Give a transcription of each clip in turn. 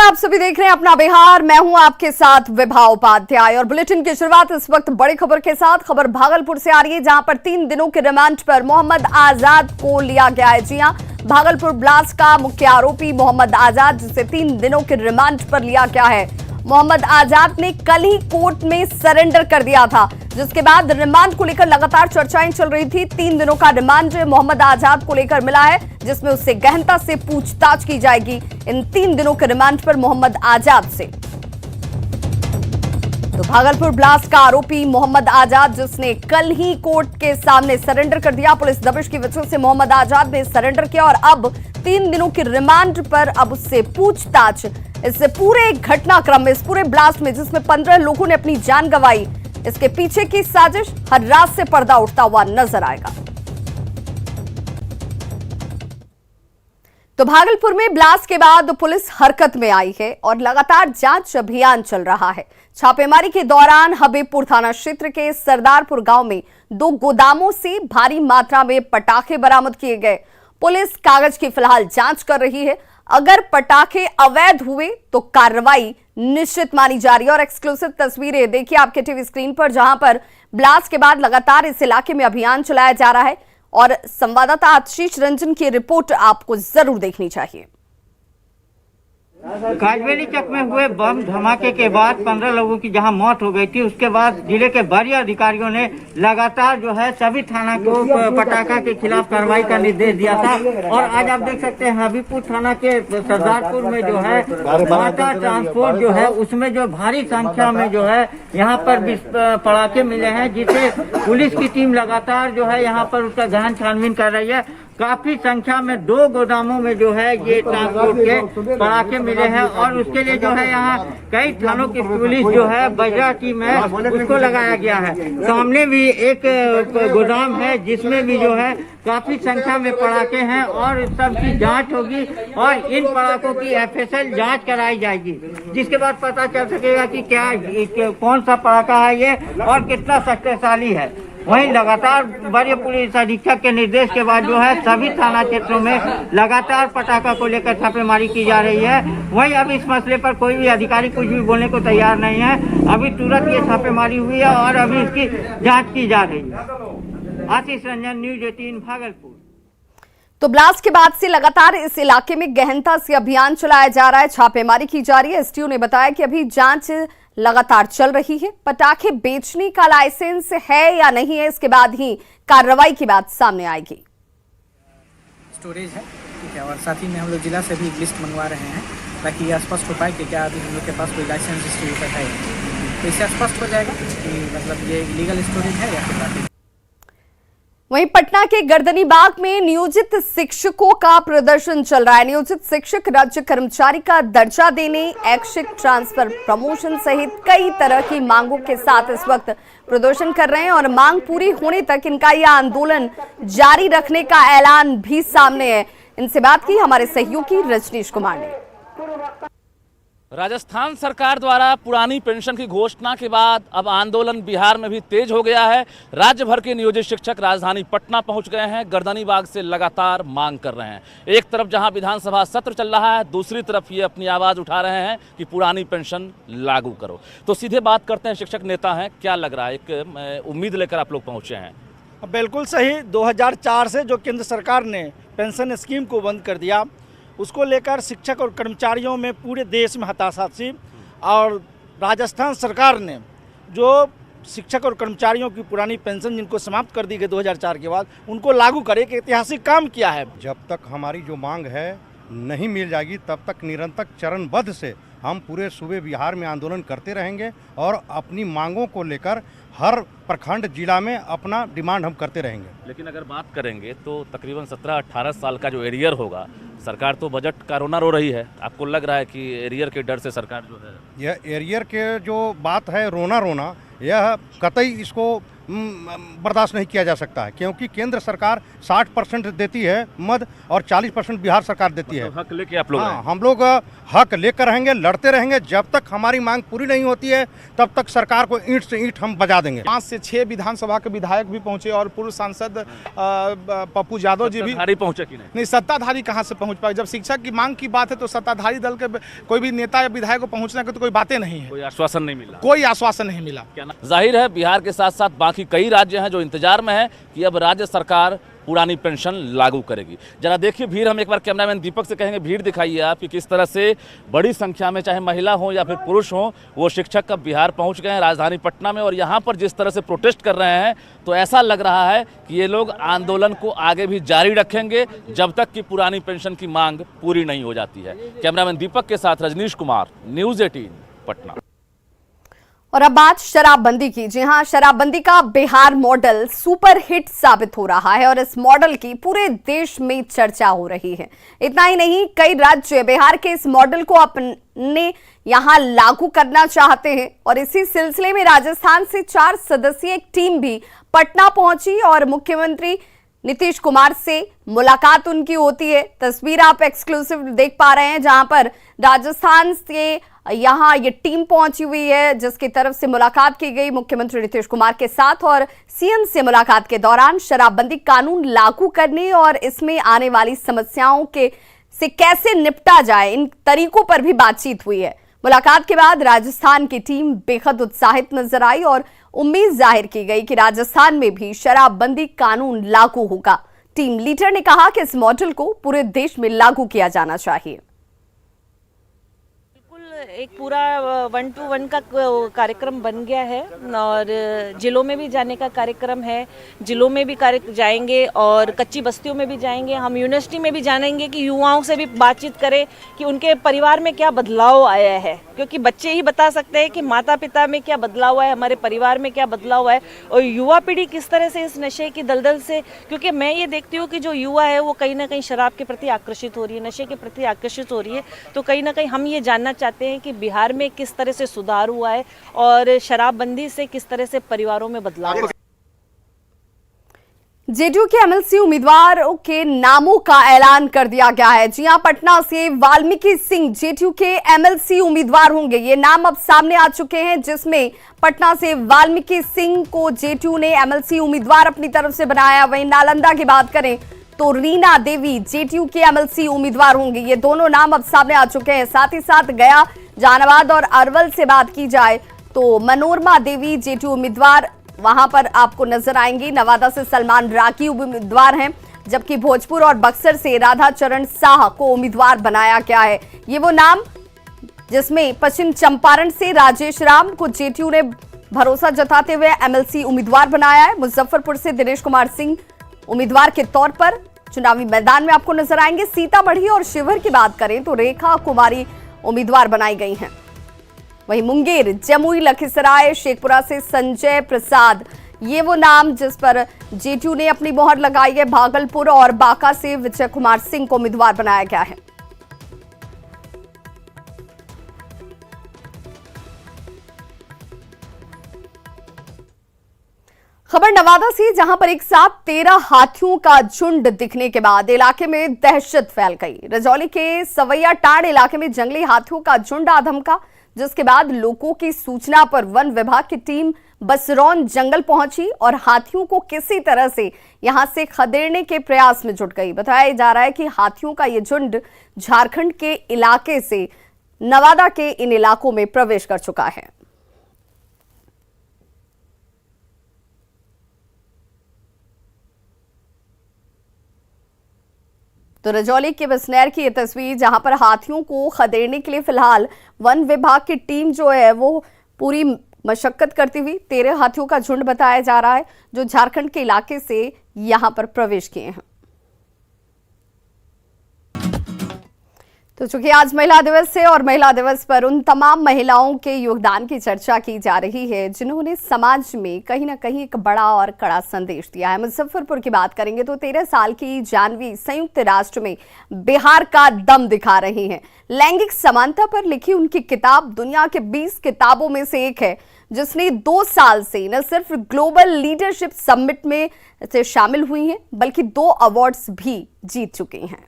आप सभी देख रहे हैं अपना बिहार। मैं हूं आपके साथ विभा उपाध्याय और बुलेटिन की शुरुआत इस वक्त बड़ी खबर के साथ। खबर भागलपुर से आ रही है, जहां पर 3 दिनों के रिमांड पर मोहम्मद आजाद को लिया गया है। जी हां, भागलपुर ब्लास्ट का मुख्य आरोपी मोहम्मद आजाद, जिसे 3 दिनों के रिमांड पर लिया गया है। मोहम्मद आजाद ने कल ही कोर्ट में सरेंडर कर दिया था, जिसके बाद रिमांड को लेकर लगातार चर्चाएं चल रही थी। 3 दिनों का रिमांड मोहम्मद आजाद को लेकर मिला है, जिसमें उससे गहनता से पूछताछ की जाएगी इन 3 दिनों के रिमांड पर मोहम्मद आजाद से। तो भागलपुर ब्लास्ट का आरोपी मोहम्मद आजाद, जिसने कल ही कोर्ट के सामने सरेंडर कर दिया। पुलिस दबिश की वजह से मोहम्मद आजाद ने सरेंडर किया और अब 3 दिनों की रिमांड पर अब उससे पूछताछ। इस पूरे घटनाक्रम में, इस पूरे ब्लास्ट में, जिसमें 15 लोगों ने अपनी जान गंवाई, इसके पीछे की साजिश हर रात से पर्दा उठता हुआ नजर आएगा। तो भागलपुर में ब्लास्ट के बाद पुलिस हरकत में आई है और लगातार जांच अभियान चल रहा है। छापेमारी के दौरान हबीबपुर थाना क्षेत्र के सरदारपुर गांव में 2 गोदामों से भारी मात्रा में पटाखे बरामद किए गए। पुलिस कागज की फिलहाल जांच कर रही है। अगर पटाखे अवैध हुए तो कार्रवाई निश्चित मानी जा रही है। और एक्सक्लूसिव तस्वीरें देखिए आपके टीवी स्क्रीन पर, जहां पर ब्लास्ट के बाद लगातार इस इलाके में अभियान चलाया जा रहा है और संवाददाता आशीष रंजन की रिपोर्ट आपको जरूर देखनी चाहिए। काजवेली चक में हुए बम धमाके के बाद 15 लोगों की जहां मौत हो गई थी, उसके बाद जिले के वरीय अधिकारियों ने लगातार जो है सभी थाना को पटाखा के खिलाफ कार्रवाई का निर्देश दिया था। और आज आप देख सकते हैं हबीबपुर थाना के सरदारपुर में जो है टाटा ट्रांसपोर्ट जो है, उसमें जो भारी संख्या में जो है यहाँ पर पटाखे मिले हैं, जिसे पुलिस की टीम लगातार जो है यहाँ पर उसका गहन छानबीन कर रही है। काफी संख्या में 2 गोदामों में जो है ये ट्रांसपोर्ट के पटाखे मिले हैं और उसके लिए जो है यहाँ कई थानों की पुलिस जो है बजरा टीम है उसको लगाया गया है। सामने भी एक गोदाम है जिसमें भी जो है काफी संख्या में पटाखे हैं और सबकी जांच होगी और इन पटाखों की FSL जांच कराई जाएगी, जिसके बाद पता चल सकेगा कि क्या कौन सा पटाखा है ये और कितना शक्तिशाली है। वहीं लगातार वरीय पुलिस अधीक्षक के निर्देश के बाद जो है सभी थाना क्षेत्रों में लगातार पटाखा को लेकर छापेमारी की जा रही है। वहीं अब इस मसले पर कोई भी अधिकारी कुछ भी बोलने को तैयार नहीं है। अभी तुरंत ये छापेमारी हुई है और अभी इसकी जांच की जा रही है। आशीष रंजन, न्यूज 18 भागलपुर। तो ब्लास्ट के बाद से लगातार इस इलाके में गहनता से अभियान चलाया जा रहा है, छापेमारी की जा रही है। एसटीओ ने बताया कि अभी जांच लगातार चल रही है। पटाखे बेचने का लाइसेंस है या नहीं है, इसके बाद ही कार्रवाई की बात सामने आएगी। स्टोरेज है, ठीक है, और साथ ही में हम लोग जिला से भी लिस्ट मंगवा रहे हैं ताकि ये स्पष्ट हो पाए कि क्या अभी हम लोग के पास कोई लाइसेंस डिस्ट्रीब्यूटर है। तो इससे स्पष्ट हो जाएगा कि मतलब ये इलीगल स्टोरेज है या फिर बाकी। वहीं पटना के गर्दनी बाग में नियोजित शिक्षकों का प्रदर्शन चल रहा है। नियोजित शिक्षक राज्य कर्मचारी का दर्जा देने, ऐच्छिक ट्रांसफर, प्रमोशन सहित कई तरह की मांगों के साथ इस वक्त प्रदर्शन कर रहे हैं और मांग पूरी होने तक इनका यह आंदोलन जारी रखने का ऐलान भी सामने है। इनसे बात की हमारे सहयोगी रजनीश कुमार ने। राजस्थान सरकार द्वारा पुरानी पेंशन की घोषणा के बाद अब आंदोलन बिहार में भी तेज हो गया है। राज्य भर के नियोजित शिक्षक राजधानी पटना पहुंच गए हैं, गर्दनी बाग से लगातार मांग कर रहे हैं। एक तरफ जहां विधानसभा सत्र चल रहा है, दूसरी तरफ ये अपनी आवाज़ उठा रहे हैं कि पुरानी पेंशन लागू करो। तो सीधे बात करते हैं, शिक्षक नेता हैं, क्या लग रहा है, एक उम्मीद लेकर आप लोग पहुँचे हैं? बिल्कुल सही। 2004 से जो केंद्र सरकार ने पेंशन स्कीम को बंद कर दिया, उसको लेकर शिक्षक और कर्मचारियों में पूरे देश में हताशा थी और राजस्थान सरकार ने जो शिक्षक और कर्मचारियों की पुरानी पेंशन जिनको समाप्त कर दी गई 2004 के बाद, उनको लागू करे एक ऐतिहासिक काम किया है। जब तक हमारी जो मांग है नहीं मिल जाएगी, तब तक निरंतर चरणबद्ध से हम पूरे सूबे बिहार में आंदोलन करते रहेंगे और अपनी मांगों को लेकर हर प्रखंड जिला में अपना डिमांड हम करते रहेंगे। लेकिन अगर बात करेंगे तो तकरीबन 17-18 साल का जो एरियर होगा, सरकार तो बजट का रोना रो रही है। आपको लग रहा है कि एरियर के डर से सरकार जो है, यह एरियर के जो बात है रोना, यह कतई इसको बर्दाश्त नहीं किया जा सकता है, क्योंकि केंद्र सरकार 60% देती है मद और 40% बिहार सरकार देती है। हक लेके आप लोग हाँ, हम लोग हक लेकर रहेंगे, लड़ते रहेंगे। जब तक हमारी मांग पूरी नहीं होती है तब तक सरकार को ईंट से ईंट हम बजा देंगे। 5 से 6 विधानसभा के विधायक भी पहुंचे और पूर्व सांसद पप्पू यादव जी भी पहुंचे कि नहीं। सत्ताधारी कहां से पहुंच पाए? जब शिक्षा की मांग की बात है तो सत्ताधारी दल के कोई भी नेता या विधायक को पहुंचने की तो कोई बातें नहीं है, कोई आश्वासन नहीं मिला। कोई आश्वासन नहीं मिला। जाहिर है बिहार के साथ साथ बाकी कई राज्य हैं जो इंतजार में हैं कि अब राज्य सरकार पुरानी पेंशन लागू करेगी। जरा देखिए भीड़, हम एक बार कैमरामैन दीपक से कहेंगे भीड़ दिखाइए आप कि किस तरह से बड़ी संख्या में चाहे महिला हो या फिर पुरुष हो वो शिक्षक अब बिहार पहुंच गए हैं राजधानी पटना में, और यहाँ पर जिस तरह से प्रोटेस्ट कर रहे हैं तो ऐसा लग रहा है कि ये लोग आंदोलन को आगे भी जारी रखेंगे जब तक कि पुरानी पेंशन की मांग पूरी नहीं हो जाती है। कैमरामैन दीपक के साथ रजनीश कुमार, न्यूज़ 18 पटना। और अब बात शराबबंदी की। जी हां, शराबबंदी का बिहार मॉडल सुपर हिट साबित हो रहा है और इस मॉडल की पूरे देश में चर्चा हो रही है। इतना ही नहीं, कई राज्य बिहार के इस मॉडल को अपने यहां लागू करना चाहते हैं और इसी सिलसिले में राजस्थान से 4 सदस्यीय एक टीम भी पटना पहुंची और मुख्यमंत्री नीतीश कुमार से मुलाकात उनकी होती है। तस्वीर आप एक्सक्लूसिव देख पा रहे हैं जहां पर राजस्थान से यहां ये टीम पहुंची हुई है जिसकी तरफ से मुलाकात की गई मुख्यमंत्री नीतीश कुमार के साथ, और सीएम से मुलाकात के दौरान शराबबंदी कानून लागू करने और इसमें आने वाली समस्याओं से कैसे निपटा जाए, इन तरीकों पर भी बातचीत हुई है। मुलाकात के बाद राजस्थान की टीम बेहद उत्साहित नजर आई और उम्मीद जाहिर की गई कि राजस्थान में भी शराबबंदी कानून लागू होगा। टीम लीडर ने कहा कि इस मॉडल को पूरे देश में लागू किया जाना चाहिए। एक पूरा 1 to 1 का कार्यक्रम बन गया है और जिलों में भी जाने का कार्यक्रम है। जिलों में भी जाएंगे और कच्ची बस्तियों में भी जाएंगे। हम यूनिवर्सिटी में भी जानेंगे कि युवाओं से भी बातचीत करें कि उनके परिवार में क्या बदलाव आया है, क्योंकि बच्चे ही बता सकते हैं कि माता पिता में क्या बदलाव है, हमारे परिवार में क्या बदलाव है और युवा पीढ़ी किस तरह से इस नशे की दलदल से, क्योंकि मैं ये देखती हूँ कि जो युवा है वो कहीं ना कहीं शराब के प्रति आकर्षित हो रही है, नशे के प्रति आकर्षित हो रही है। तो कहीं ना कहीं हम ये जानना चाहते हैं कि बिहार में किस तरह से सुधार हुआ है और शराबबंदी से किस तरह से परिवारों में बदलाव। जेडीयू के एमएलसी उम्मीदवारों के नामों का ऐलान कर दिया गया है। जी हां, पटना से वाल्मीकि सिंह जेडीयू के एमएलसी उम्मीदवार होंगे। ये नाम अब सामने आ चुके हैं जिसमें पटना से वाल्मीकि सिंह को जेडीयू ने एमएलसी उम्मीदवार अपनी तरफ से बनाया। वहीं नालंदा की बात करें तो रीना देवी जेडीयू के एमएलसी उम्मीदवार होंगे। ये दोनों नाम अब सामने आ चुके हैं। साथ ही साथ गया, जहानाबाद और अरवल से बात की जाए तो मनोरमा देवी जेडीयू उम्मीदवार वहां पर आपको नजर आएंगी। नवादा से सलमान राकी उम्मीदवार हैं, जबकि भोजपुर और बक्सर से राधा चरण शाह को उम्मीदवार बनाया गया है। ये वो नाम जिसमें पश्चिम चंपारण से राजेश राम को जेडीयू ने भरोसा जताते हुए एमएलसी उम्मीदवार बनाया है। मुजफ्फरपुर से दिनेश कुमार सिंह उम्मीदवार के तौर पर चुनावी मैदान में आपको नजर आएंगे। सीतामढ़ी और शिवहर की बात करें तो रेखा कुमारी उम्मीदवार बनाई गई हैं। वहीं मुंगेर, जमुई, लखीसराय, शेखपुरा से संजय प्रसाद, ये वो नाम जिस पर जेडीयू ने अपनी मोहर लगाई है। भागलपुर और बांका से विजय कुमार सिंह को उम्मीदवार बनाया गया है। खबर नवादा से, जहां पर एक साथ 13 हाथियों का झुंड दिखने के बाद इलाके में दहशत फैल गई। रजौली के सवैया टाड़ इलाके में जंगली हाथियों का झुंड आधमका, जिसके बाद लोगों की सूचना पर वन विभाग की टीम बसरौन जंगल पहुंची और हाथियों को किसी तरह से यहां से खदेड़ने के प्रयास में जुट गई। बताया जा रहा है कि हाथियों का यह झुंड झारखंड के इलाके से नवादा के इन इलाकों में प्रवेश कर चुका है। तो रजौली के बिसनेर की ये तस्वीर, जहां पर हाथियों को खदेड़ने के लिए फिलहाल वन विभाग की टीम जो है वो पूरी मशक्कत करती हुई 13 हाथियों का झुंड बताया जा रहा है जो झारखंड के इलाके से यहां पर प्रवेश किए हैं। तो चूंकि आज महिला दिवस है और महिला दिवस पर उन तमाम महिलाओं के योगदान की चर्चा की जा रही है जिन्होंने समाज में कहीं ना कहीं एक बड़ा और कड़ा संदेश दिया है। मुजफ्फरपुर की बात करेंगे तो 13 साल की जानवी संयुक्त राष्ट्र में बिहार का दम दिखा रही हैं। लैंगिक समानता पर लिखी उनकी किताब दुनिया के 20 किताबों में से एक है जिसने 2 साल से न सिर्फ ग्लोबल लीडरशिप समिट में से शामिल हुई हैं बल्कि 2 अवार्ड्स भी जीत चुकी हैं।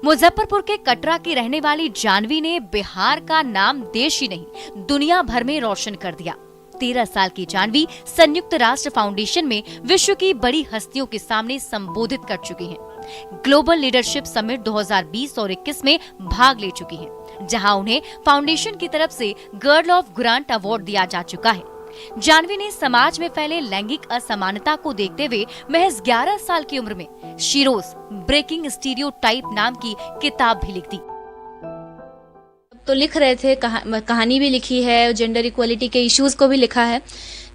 मुजफ्फरपुर के कटरा की रहने वाली जानवी ने बिहार का नाम देश ही नहीं दुनिया भर में रोशन कर दिया। 13 साल की जानवी संयुक्त राष्ट्र फाउंडेशन में विश्व की बड़ी हस्तियों के सामने संबोधित कर चुकी हैं। ग्लोबल लीडरशिप समिट 2020 और 21 में भाग ले चुकी हैं, जहां उन्हें फाउंडेशन की तरफ से गर्ल ऑफ ग्रांट अवार्ड दिया जा चुका है। जानवी ने समाज में फैले लैंगिक असमानता को देखते हुए महज 11 साल की उम्र में शीरोज ब्रेकिंग स्टीरियोटाइप नाम की किताब भी लिख दी। तो लिख रहे थे, कहानी भी लिखी है, जेंडर इक्वलिटी के इश्यूज को भी लिखा है।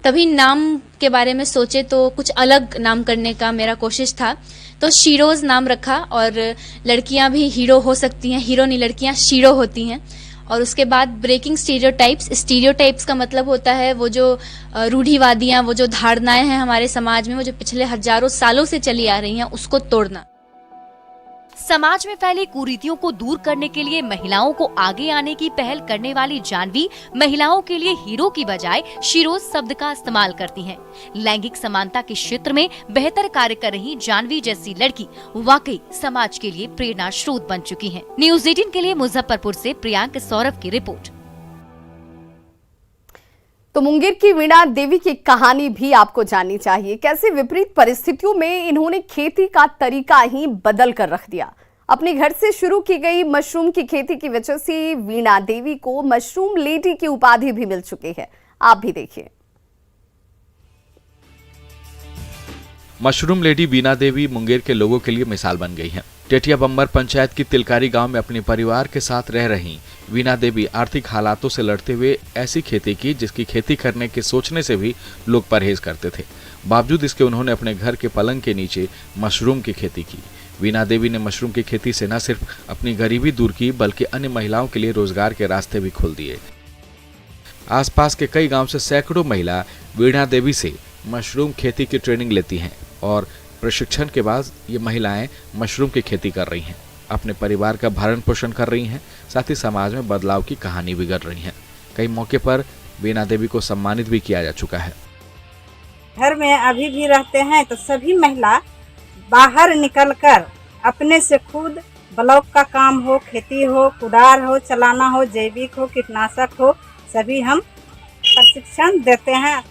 तभी नाम के बारे में सोचे तो कुछ अलग नाम करने का मेरा कोशिश था, तो शीरोज नाम रखा। और लड़कियां भी हीरो हो सकती हैं, हीरो नहीं लड़कियां शीरो होती हैं। और उसके बाद ब्रेकिंग स्टीरियोटाइप्स का मतलब होता है वो जो रूढ़िवादियां, वो जो धारणाएं हैं हमारे समाज में, वो जो पिछले हजारों सालों से चली आ रही हैं, उसको तोड़ना। समाज में फैली कुरीतियों को दूर करने के लिए महिलाओं को आगे आने की पहल करने वाली जानवी महिलाओं के लिए हीरो की बजाय शीरोज शब्द का इस्तेमाल करती हैं। लैंगिक समानता के क्षेत्र में बेहतर कार्य कर रही जानवी जैसी लड़की वाकई समाज के लिए प्रेरणा स्रोत बन चुकी हैं। न्यूज़ 18 के लिए मुजफ्फरपुर से प्रियांक सौरभ की रिपोर्ट। तो मुंगेर की वीणा देवी की कहानी भी आपको जाननी चाहिए। कैसे विपरीत परिस्थितियों में इन्होंने खेती का तरीका ही बदल कर रख दिया। अपने घर से शुरू की गई मशरूम की खेती की वजह से वीणा देवी को मशरूम लेडी की उपाधि भी मिल चुकी है। आप भी देखिए। मशरूम लेडी वीणा देवी मुंगेर के लोगों के लिए मिसाल बन गई हैं। टेटिया बम्बर पंचायत की तिलकारी गांव में अपने परिवार के साथ रह रही वीणा देवी आर्थिक हालातों से लड़ते हुए ऐसी खेती की जिसकी खेती करने के सोचने से भी लोग परहेज करते थे। बावजूद इसके उन्होंने अपने घर के पलंग के नीचे मशरूम की खेती की। वीणा देवी ने मशरूम की खेती से न सिर्फ अपनी गरीबी दूर की बल्कि अन्य महिलाओं के लिए रोजगार के रास्ते भी खोल दिए। आसपास के कई गांव से सैकड़ों महिला वीणा देवी से मशरूम खेती की ट्रेनिंग लेती हैं और प्रशिक्षण के बाद ये महिलाएं मशरूम की खेती कर रही हैं, अपने परिवार का भरण पोषण कर रही हैं, साथ ही समाज में बदलाव की कहानी भी गढ़ रही हैं। कई मौके पर वीणा देवी को सम्मानित भी किया जा चुका है। घर में अभी भी रहते हैं तो सभी महिला बाहर निकलकर अपने से खुद ब्लॉक का काम हो, खेती हो, कुदार हो, चलाना हो, जैविक हो, कीटनाशक हो, सभी हम प्रशिक्षण देते हैं।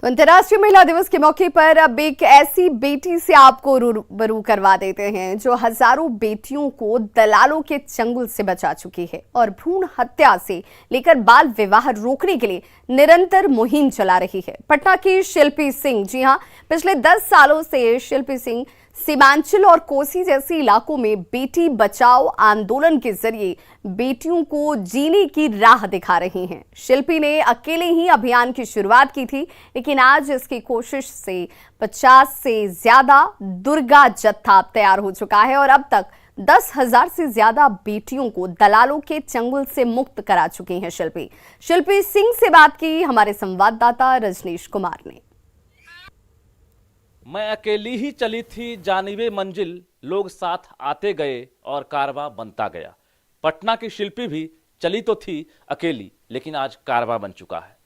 तो अंतर्राष्ट्रीय महिला दिवस के मौके पर अब एक ऐसी बेटी से आपको रूबरू करवा देते हैं जो हजारों बेटियों को दलालों के चंगुल से बचा चुकी है और भ्रूण हत्या से लेकर बाल विवाह रोकने के लिए निरंतर मुहिम चला रही है। पटना की शिल्पी सिंह, जी हां, पिछले 10 सालों से शिल्पी सिंह सीमांचल और कोसी जैसे इलाकों में बेटी बचाओ आंदोलन के जरिए बेटियों को जीने की राह दिखा रही हैं। शिल्पी ने अकेले ही अभियान की शुरुआत की थी, लेकिन आज इसकी कोशिश से 50 से ज्यादा दुर्गा जत्था तैयार हो चुका है और अब तक 10,000 से ज्यादा बेटियों को दलालों के चंगुल से मुक्त करा चुकी हैं शिल्पी सिंह से बात की हमारे संवाददाता रजनीश कुमार ने। मैं अकेली ही चली थी जानिबे मंजिल, लोग साथ आते गए और कारवां बनता गया। पटना की शिल्पी भी चली तो थी अकेली, लेकिन आज कारवां बन चुका है।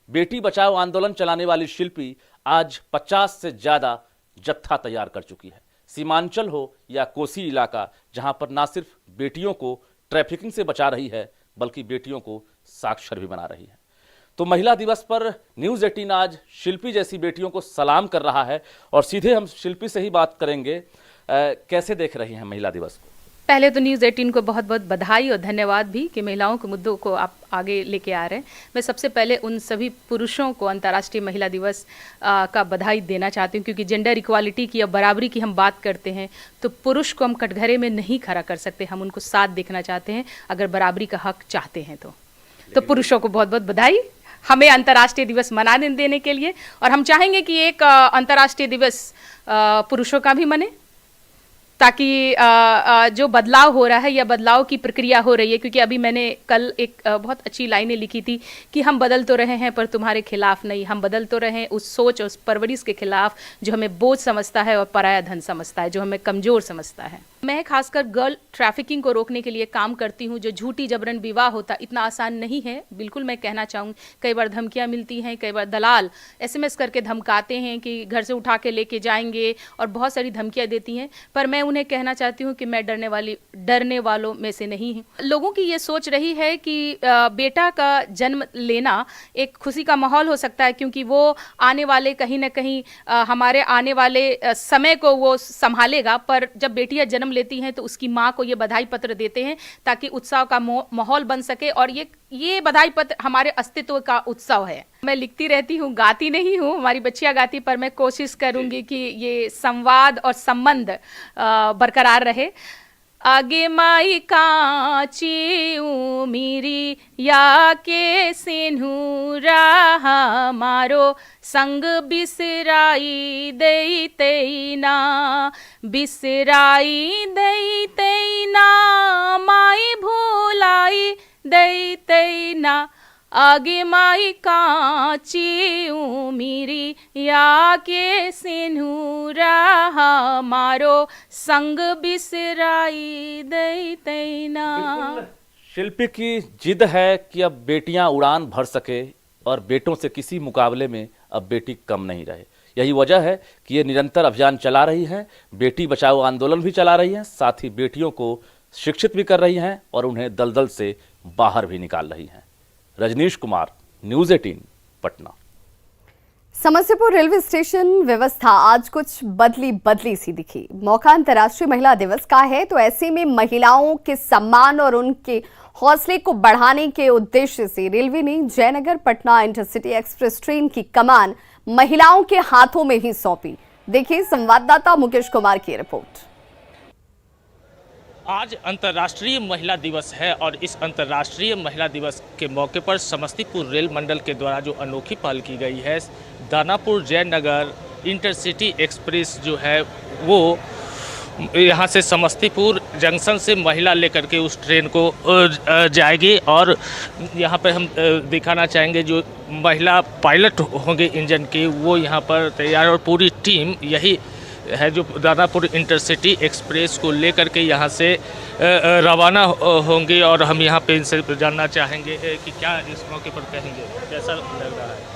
बेटी बचाओ आंदोलन चलाने वाली शिल्पी आज 50 से ज्यादा जत्था तैयार कर चुकी है। सीमांचल हो या कोसी इलाका, जहां पर ना सिर्फ बेटियों को ट्रैफिकिंग से बचा रही है बल्कि बेटियों को साक्षर भी बना रही है। तो महिला दिवस पर न्यूज़ 18 आज शिल्पी जैसी बेटियों को सलाम कर रहा है और सीधे हम शिल्पी से ही बात करेंगे। कैसे देख रही हैं महिला दिवस को? पहले तो न्यूज़ 18 को बहुत बहुत बधाई और धन्यवाद भी कि महिलाओं के मुद्दों को आप आगे लेके आ रहे हैं। मैं सबसे पहले उन सभी पुरुषों को अंतर्राष्ट्रीय महिला दिवस का बधाई देना चाहती हूँ, क्योंकि जेंडर इक्वालिटी की या बराबरी की हम बात करते हैं तो पुरुष को हम कटघरे में नहीं खड़ा कर सकते, हम उनको साथ देखना चाहते हैं अगर बराबरी का हक चाहते हैं तो पुरुषों को बहुत बहुत बधाई। हमें अंतर्राष्ट्रीय दिवस मनाने देने के लिए। और हम चाहेंगे कि एक अंतर्राष्ट्रीय दिवस पुरुषों का भी मने, ताकि जो बदलाव हो रहा है या बदलाव की प्रक्रिया हो रही है, क्योंकि अभी मैंने कल एक बहुत अच्छी लाइनें लिखी थी कि हम बदल तो रहे हैं पर तुम्हारे खिलाफ नहीं, हम बदल तो रहे हैं उस सोच और उस परवरिश के खिलाफ जो हमें बोझ समझता है और पराया धन समझता है, जो हमें कमज़ोर समझता है। मैं खासकर गर्ल ट्रैफिकिंग को रोकने के लिए काम करती हूँ। जो झूठी जबरन विवाह होता इतना आसान नहीं है, बिल्कुल मैं कहना चाहूँ। कई बार धमकियाँ मिलती हैं, कई बार दलाल SMS करके धमकाते हैं कि घर से उठा के लेके जाएंगे और बहुत सारी धमकियाँ देती हैं, पर मैं उन्हें कहना चाहती हूँ कि मैं डरने वालों में से नहीं हूँ। लोगों की ये सोच रही है कि बेटा का जन्म लेना एक खुशी का माहौल हो सकता है, क्योंकि वो आने वाले कहीं ना कहीं हमारे आने वाले समय को वो संभालेगा। पर जब बेटियां जन्म लेती हैं तो उसकी माँ को ये बधाई पत्र देते हैं ताकि उत्सव का माहौल बन सके, और ये बधाई पत्र हमारे अस्तित्व का उत्सव है। मैं लिखती रहती हूँ, गाती नहीं हूँ, हमारी बच्चियाँ गाती, पर मैं कोशिश करूँगी कि ये संवाद और संबंध बरकरार रहे। आगे माई काची उमिरी या के सिन्हूरा हमारो संग बिसराई देते ना, बिसराई देते ना, माई भूलाई देते ना। आगे माई काची उमिरी या के सिन्हूरा हमारो संग बिसराई देते ना। शिल्पी की जिद है कि अब बेटियां उड़ान भर सके और बेटों से किसी मुकाबले में अब बेटी कम नहीं रहे। यही वजह है कि ये निरंतर अभियान चला रही हैं, बेटी बचाओ आंदोलन भी चला रही हैं, साथ ही बेटियों को शिक्षित भी कर रही हैं और उन्हें दलदल से बाहर भी निकाल रही हैं। Rajnish Kumar, news 18, Patna. Samastipur railway station व्यवस्था आज कुछ बदली सी दिखी। मौका अंतर्राष्ट्रीय महिला दिवस का है, तो ऐसे में महिलाओं के सम्मान और उनके हौसले को बढ़ाने के उद्देश्य से रेलवे ने Jaynagar Patna intercity express train की कमान महिलाओं के हाथों में ही सौंपी। देखिए संवाददाता मुकेश कुमार की रिपोर्ट। आज अंतर्राष्ट्रीय महिला दिवस है और इस अंतर्राष्ट्रीय महिला दिवस के मौके पर समस्तीपुर रेल मंडल के द्वारा जो अनोखी पहल की गई है, दानापुर जयनगर इंटरसिटी एक्सप्रेस जो है वो यहाँ से समस्तीपुर जंक्शन से महिला लेकर के उस ट्रेन को जाएगी। और यहाँ पर हम दिखाना चाहेंगे जो महिला पायलट होंगे इंजन के, वो यहाँ पर तैयार, और पूरी टीम यही है जो दानापुर इंटरसिटी एक्सप्रेस को लेकर के यहाँ से रवाना होंगे। और हम यहाँ पे इनसे जानना चाहेंगे कि क्या इस मौके पर कहेंगे, कैसा लग रहा है?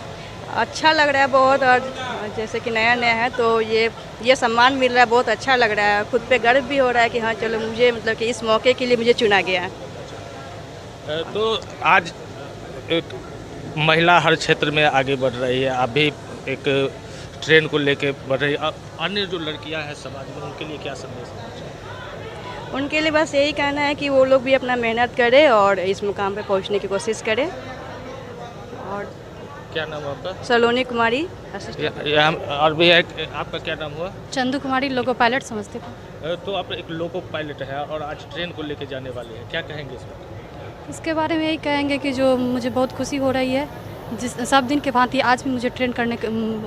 अच्छा लग रहा है बहुत, और जैसे कि नया है तो ये सम्मान मिल रहा है, बहुत अच्छा लग रहा है। खुद पे गर्व भी हो रहा है कि हाँ चलो मुझे मतलब कि इस मौके के लिए मुझे चुना गया है। तो आज महिला हर क्षेत्र में आगे बढ़ रही है, आप भी एक ट्रेन को लेके बढ़ रही है। अन्य जो लड़कियां हैं समाज में, उनके लिए क्या संदेश देना चाहिए? उनके लिए बस यही कहना है कि वो लोग भी अपना मेहनत करें और इस मुकाम पे पहुंचने की कोशिश करें। और क्या नाम है आपका? सलोनी कुमारी। और भी है, आपका क्या नाम हुआ? चंदू कुमारी, लोको पायलट समस्तीपुर। तो आप एक लोको पायलट है और आज ट्रेन को लेके जाने वाले हैं, क्या कहेंगे इस बारे? इसके बारे में यही कहेंगे कि जो मुझे बहुत खुशी हो रही है, जिस सब दिन के भांति आज भी मुझे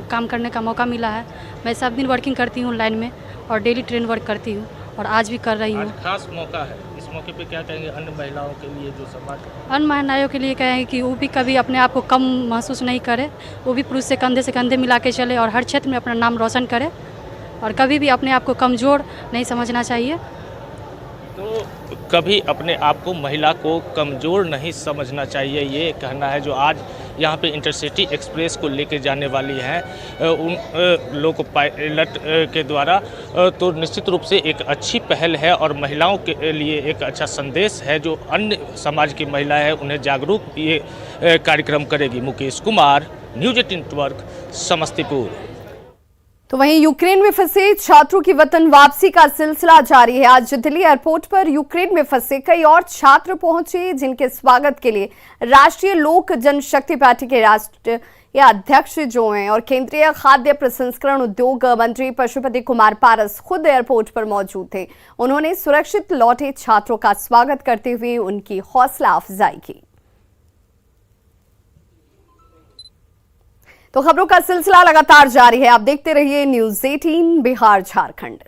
काम करने का मौका मिला है। मैं सब दिन वर्किंग करती हूँ लाइन में और डेली ट्रेन वर्क करती हूँ और आज भी कर रही हूँ। खास मौका है, इस मौके पे क्या कहेंगे अन्य महिलाओं के लिए जो समाज? अन्य महिलाओं के लिए कहेंगे कि वो भी कभी अपने आप को कम महसूस नहीं करे, वो भी पुरुष से कंधे मिला के चले और हर क्षेत्र में अपना नाम रोशन करे और कभी भी अपने आप को कमज़ोर नहीं समझना चाहिए। तो कभी अपने आप को, महिला को कमज़ोर नहीं समझना चाहिए, ये कहना है जो आज यहाँ पे इंटरसिटी एक्सप्रेस को लेके जाने वाली है उन लोको पायलट के द्वारा। तो निश्चित रूप से एक अच्छी पहल है और महिलाओं के लिए एक अच्छा संदेश है, जो अन्य समाज की महिलाएं हैं उन्हें जागरूक ये कार्यक्रम करेगी। Mukesh Kumar, news 18 network, Samastipur. तो वहीं यूक्रेन में फंसे छात्रों की वतन वापसी का सिलसिला जारी है। आज दिल्ली एयरपोर्ट पर यूक्रेन में फंसे कई और छात्र पहुंचे, जिनके स्वागत के लिए राष्ट्रीय लोक जनशक्ति पार्टी के राष्ट्रीय अध्यक्ष जो हैं और केंद्रीय खाद्य प्रसंस्करण उद्योग मंत्री पशुपति कुमार पारस खुद एयरपोर्ट पर मौजूद थे। उन्होंने सुरक्षित लौटे छात्रों का स्वागत करते हुए उनकी हौसला अफजाई की। तो खबरों का सिलसिला लगातार जारी है। आप देखते रहिए न्यूज़ 18 बिहार झारखंड।